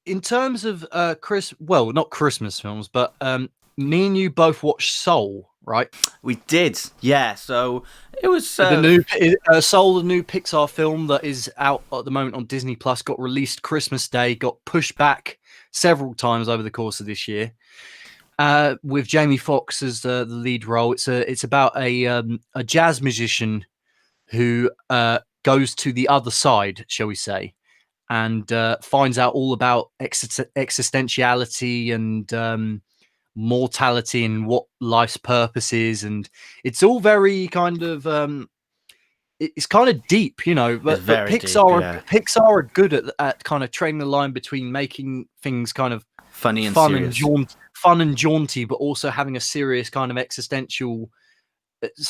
in terms of well, not Christmas films, but me and you both watched Soul, right? We did, yeah. So it was The new Soul, the new Pixar film that is out at the moment on Disney Plus, got released Christmas Day, got pushed back several times over the course of this year. With Jamie Foxx as the lead role, it's about a jazz musician who goes to the other side, shall we say, and finds out all about existentiality and mortality and what life's purpose is, and it's all very kind of it's kind of deep, you know. It's But very deep, yeah. Pixar are good at kind of trading the line between making things kind of Funny and serious. fun and jaunty, but also having a serious kind of existential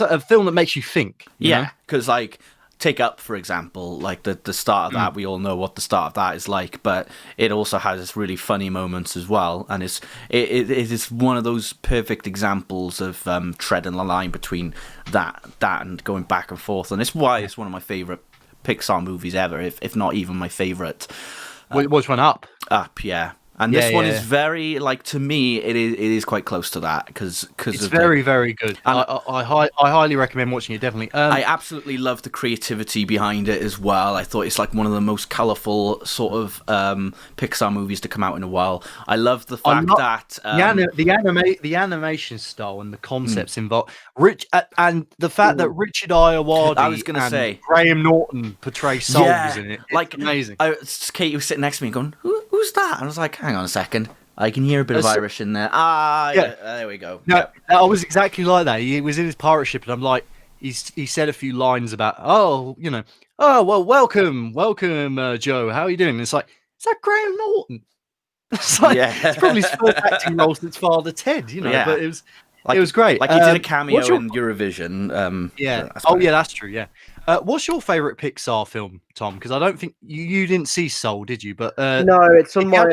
a film that makes you think. Yeah, because like take Up for example, like the start of that, we all know what the start of that is like, but it also has really funny moments as well, and it is one of those perfect examples of treading the line between that and going back and forth, and it's why it's one of my favorite Pixar movies ever, if not even my favorite. Which one? Up? Up, yeah. And this one is very, like, to me, it is quite close to that because it's very very good. I highly recommend watching it. Definitely. I absolutely love the creativity behind it as well. I thought it's like one of the most colourful sort of Pixar movies to come out in a while. I love the fact that the animation style and the concepts involved, and the fact that Richard Ayoade and Graham Norton portray souls in it. It's like amazing. Katie was sitting next to me going, "Who's that?" And I was like, "Hang on a second. I can hear a bit of Irish in there." Yeah, there we go. No, I was exactly like that. He was in his pirate ship, and I'm like, he said a few lines about, oh, well, welcome, Joe. How are you doing? And it's like, is that Graham Norton? It's like, it's probably his first acting role since Father Ted, you know. Yeah. But it was great. Like he did a cameo in Eurovision. Yeah. Yeah, that's true. Yeah. What's your favorite Pixar film, Tom? Because I don't think you didn't see Soul, did you? But no, it's on my.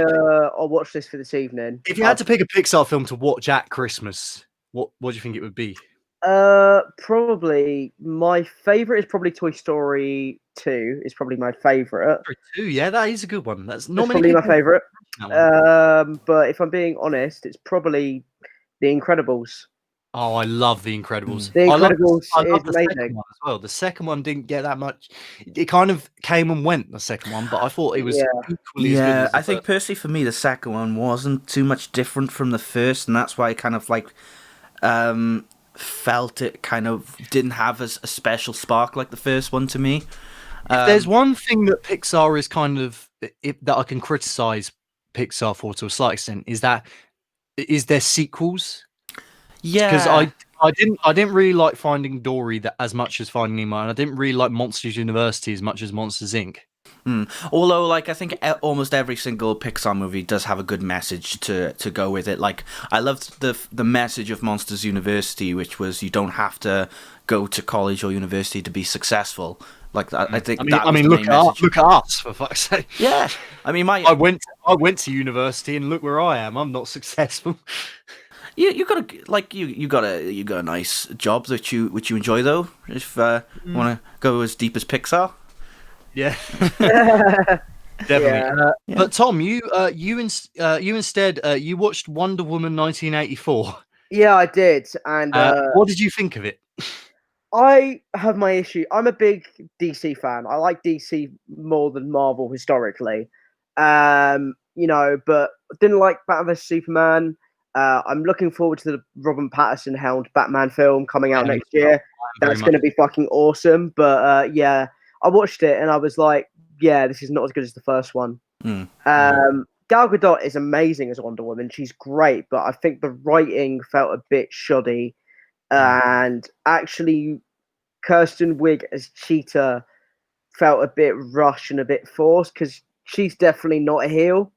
I'll watch this for this evening. If you had to pick a Pixar film to watch at Christmas, what do you think it would be? Probably my favorite is probably Toy Story 2. Is probably my favorite. 2, yeah, that is a good one. That's probably my favorite. But if I'm being honest, it's probably The Incredibles. Oh, I love The Incredibles. The Incredibles I love is amazing. One as well. The second one didn't get that much. It kind of came and went, the second one, but I thought it was equally as good as the I think personally for me, the second one wasn't too much different from the first, and that's why I kind of like felt it kind of didn't have a special spark like the first one to me. If there's one thing that Pixar is kind of that I can criticize Pixar for to a slight extent is their sequels. Yeah, because I didn't really like Finding Dory as much as Finding Nemo, and I didn't really like Monsters University as much as Monsters Inc. Although, like, I think almost every single Pixar movie does have a good message to go with it. Like, I loved the message of Monsters University, which was you don't have to go to college or university to be successful. Like, I think look at us, for fuck's sake. Yeah, I mean, I went to university, and look where I am. I'm not successful. You got a nice job which you enjoy though. If you want to go as deep as Pixar, yeah, definitely. Yeah. But Tom, you instead watched Wonder Woman 1984. Yeah, I did. And what did you think of it? I have my issue. I'm a big DC fan. I like DC more than Marvel historically. But didn't like Batman vs Superman. I'm looking forward to the Robin Pattinson helmed Batman film coming out next year. That's going to be fucking awesome. But I watched it and I was like, yeah, this is not as good as the first one. Gal Gadot is amazing as Wonder Woman. She's great, but I think the writing felt a bit shoddy. And actually, Kirsten Wiig as Cheetah felt a bit rushed and a bit forced because she's definitely not a heel.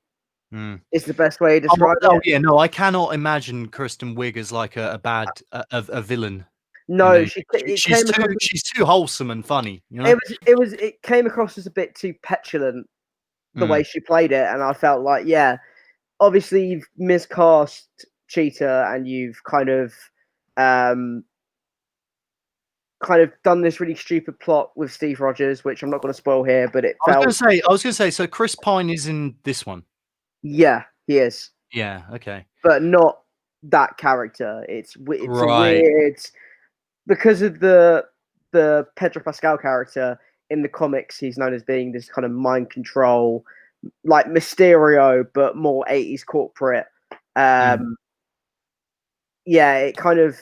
Is the best way to describe it. Oh yeah, no, I cannot imagine Kristen Wiig as like a bad a villain. No, she's too wholesome and funny. You know? It came across as a bit too petulant the way she played it, and I felt like, yeah, obviously you've miscast Cheetah and you've kind of done this really stupid plot with Steve Rogers, which I'm not going to spoil here, but I was going to say, so Chris Pine is in this one. Yeah, he is, Yeah. Okay. but not that character. It's a Right. weird because of the Pedro Pascal character in the comics. He's known as being this kind of mind control, like Mysterio, but more 80s corporate. Um, yeah, it kind of.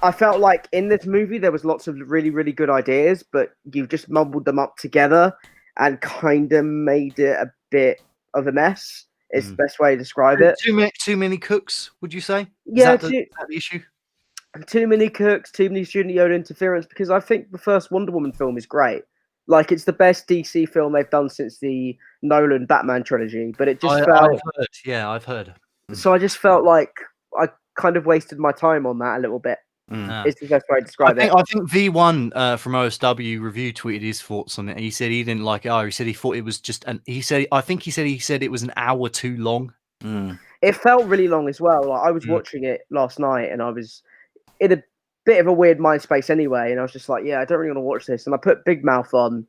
I felt like in this movie there was lots of really, really good ideas, but you've just mumbled them up together and kind of made it a bit of a mess. Is the best way to describe it. Too many cooks, would you say? Yeah, Is that the issue? too many cooks, too many Student Yoda interference. Because I think the first Wonder Woman film is great. Like it's the best DC film they've done since the Nolan Batman trilogy. But it just I've felt heard. Yeah, I've heard. so. I just felt like I kind of wasted my time on that a little bit. Is the best way to describe it. I think V1 from OSW review tweeted his thoughts on it. He said he didn't like it. Oh, he said he thought it was just he said it was an hour too long. It felt really long as well. Like I was watching it last night and I was in a bit of a weird mind space anyway, and I was just like, yeah, I don't really want to watch this. And I put Big Mouth on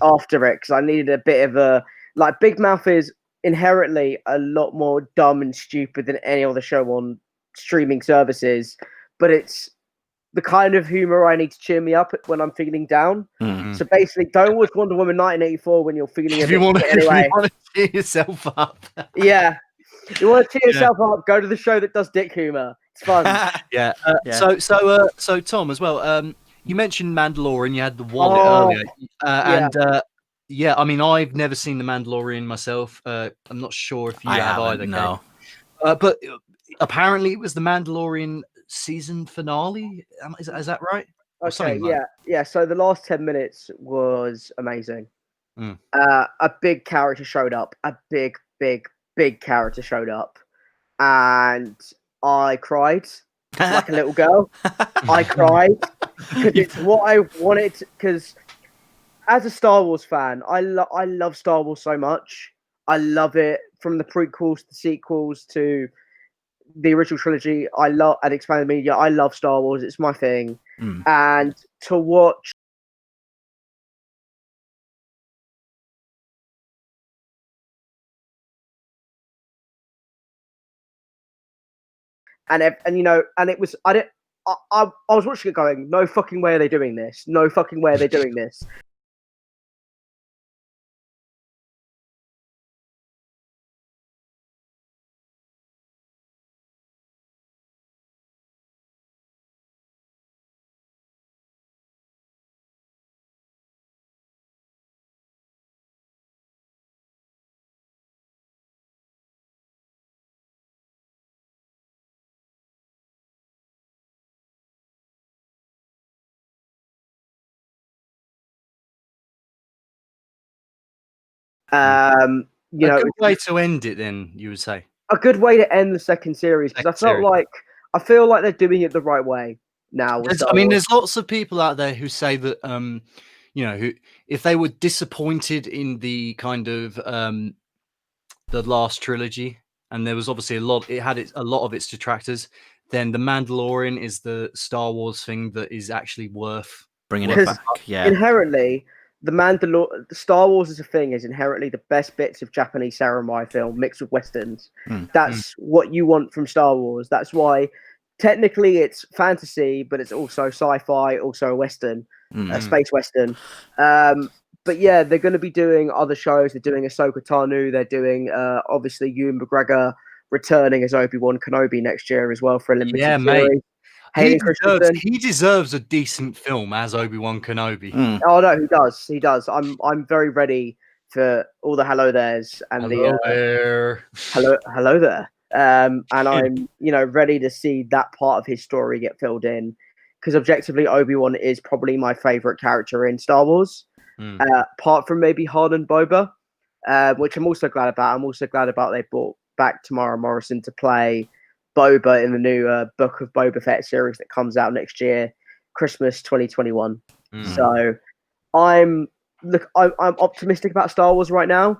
after it because I needed a bit of a like. Big Mouth is inherently a lot more dumb and stupid than any other show on streaming services, but it's the kind of humor I need to cheer me up when I'm feeling down. So basically, don't watch Wonder Woman 1984 when you're feeling a If bit you want shit anyway. to cheer yourself up. Yeah, you want to cheer yourself up? Go to the show that does dick humor. It's fun. Yeah. Yeah. So Tom as well. You mentioned Mandalorian. You had the wallet Oh, earlier, and yeah, I mean, I've never seen the Mandalorian myself. I'm not sure if you I have haven't, either. no. But apparently, it was the Mandalorian season finale. Is that right? Or okay, something like yeah. So the last 10 minutes was amazing. that. A big character showed up. A big character showed up, and I cried like a little girl. I cried because it's what I wanted. Because as a Star Wars fan, I love Star Wars so much. I love it from the prequels to the sequels to the original trilogy. I love and expanded media. I love Star Wars. It's my thing. And to watch and you know, and it was I didn't. I was watching it going, no fucking way are they doing this. No fucking way are they doing this. You A know, good way to end it, then you would say. a good way to end the second series because Second series. I feel like they're doing it the right way now with Star Wars. There's lots of people out there who say that, who if they were disappointed in the kind of the last trilogy, and there was obviously a lot of its detractors, then the Mandalorian is the Star Wars thing that is actually worth Bringing it Because back, yeah. inherently, the Star Wars as a thing is inherently the best bits of Japanese samurai film mixed with westerns. That's what you want from Star Wars. That's why technically it's fantasy, but it's also sci-fi, also a western, a space western. But yeah, they're going to be doing other shows. They're doing Ahsoka Tano. They're doing obviously Ewan McGregor returning as Obi-Wan Kenobi next year as well for a limited Yeah, mate. series. Hayden Christensen. He deserves a decent film as Obi-Wan Kenobi. Oh no, he does. He does. I'm very ready for all the hello there's and Hello there. hello there. And I'm ready to see that part of his story get filled in because objectively Obi-Wan is probably my favorite character in Star Wars, apart from maybe Han and Boba, which I'm also glad about. I'm also glad about they brought back Tamara Morrison to play Boba in the new Book of Boba Fett series that comes out next year, Christmas 2021. So I'm optimistic about Star Wars right now.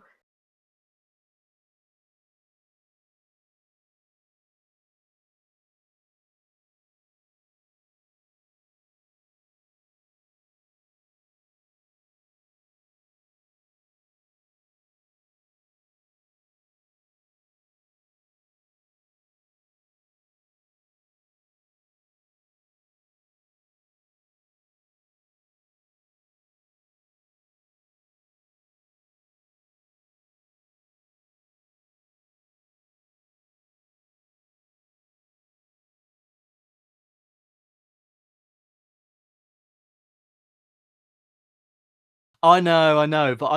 I know, but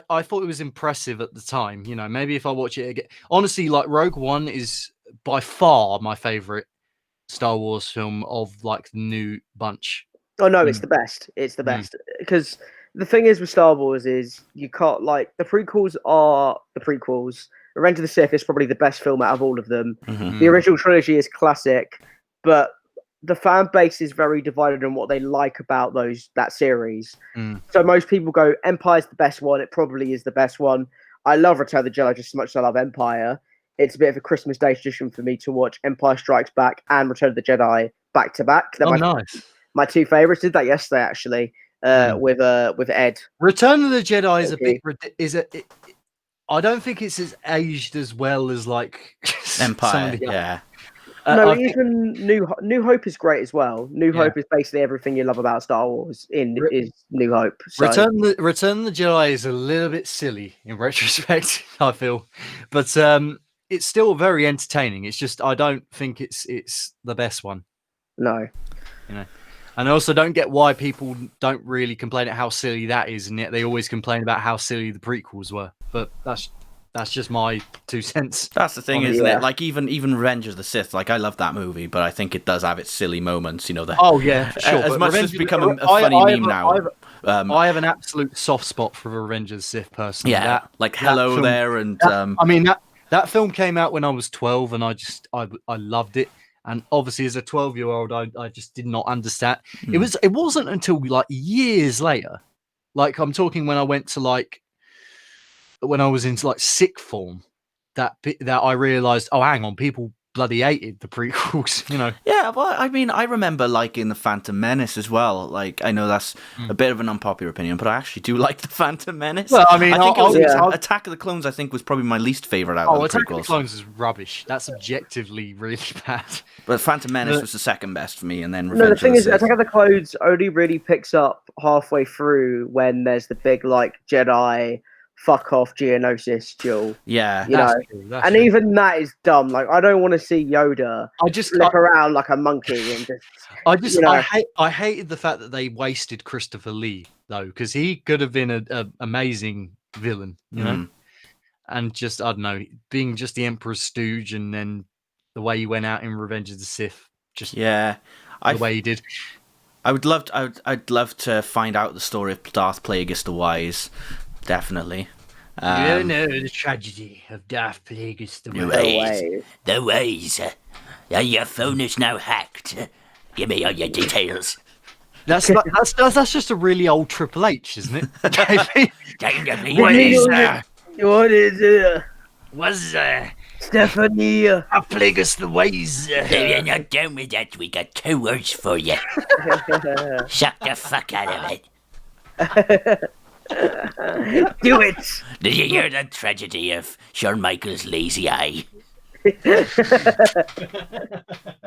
I thought it was impressive at the time. You know, maybe if I watch it again, honestly, like Rogue One is by far my favorite Star Wars film of like the new bunch. Oh no, it's Mm. the best. It's the Mm. best because the thing is with Star Wars is you can't like the prequels are the prequels. Revenge of the Sith is probably the best film out of all of them. Mhm. The original trilogy is classic, but the fan base is very divided on what they like about that series. Mm. So most people go Empire's the best one. It probably is the best one. I love Return of the Jedi just as much as I love Empire. It's a bit of a Christmas Day tradition for me to watch Empire Strikes Back and Return of the Jedi back to back. They're Oh, nice. my two favorites. Did that yesterday actually with Ed. Return of the Jedi is a Okay. bit I don't think it's as aged as well as like Empire, some of the- yeah. No, I think- even New Hope is great as well. New Yeah. Hope is basically everything you love about Star Wars is New Hope. So. Return of the Jedi is a little bit silly in retrospect, I feel, but it's still very entertaining. It's just I don't think it's the best one. No. You know, and I also don't get why people don't really complain at how silly that is, and yet they always complain about how silly the prequels were. But that's just my 2 cents. That's the thing, Oh, isn't yeah. it? Like even Revenge of the Sith, like I love that movie, but I think it does have its silly moments. You know, Oh yeah, for sure. as but much as Revenge it's of the- become a funny I meme now. I have an absolute soft spot for Revenge of the Sith personally. Yeah, like Hello film- There, and I mean that film came out when I was 12, and I loved it. And obviously, as a 12-year-old, I just did not understand. It wasn't until like years later, like I'm talking when I went to when I was into like sixth form, that I realized, oh, hang on, people bloody hated the prequels, you know. yeah. Well, I mean, I remember liking the Phantom Menace as well. Like, I know that's a bit of an unpopular opinion, but I actually do like the Phantom Menace. Well, I mean, I think it was yeah. Attack of the Clones. I think was probably my least favorite out Oh, of the Attack of the prequels. Clones is rubbish. That's objectively really bad. But Phantom Menace was the second best for me, and then No, the Revenge thing of the is, Sith. Attack of the Clones only really picks up halfway through when there's the big like Jedi fuck off Geonosis duel. Yeah, You know, That's and true. even that is dumb. Like I don't want to see Yoda flip around like a monkey and just. You know. I hated the fact that they wasted Christopher Lee though, because he could have been an amazing villain, you know, and just I don't know, being just the Emperor's stooge, and then the way he went out in Revenge of the Sith, just yeah. the way he did. I'd love to find out the story of Darth Plagueis the Wise. Definitely. You know the tragedy of Darth Plagueis the No Wise. way. The Wise. Your phone is now hacked. Give me all your details. That's just a really old Triple H, isn't it? What is it? Was Stephanie? Plagueis the Wise? If you're not done with that, we got 2 words for you. Suck the fuck out of it. Do it. Did you hear the tragedy of Shawn Michaels' lazy eye?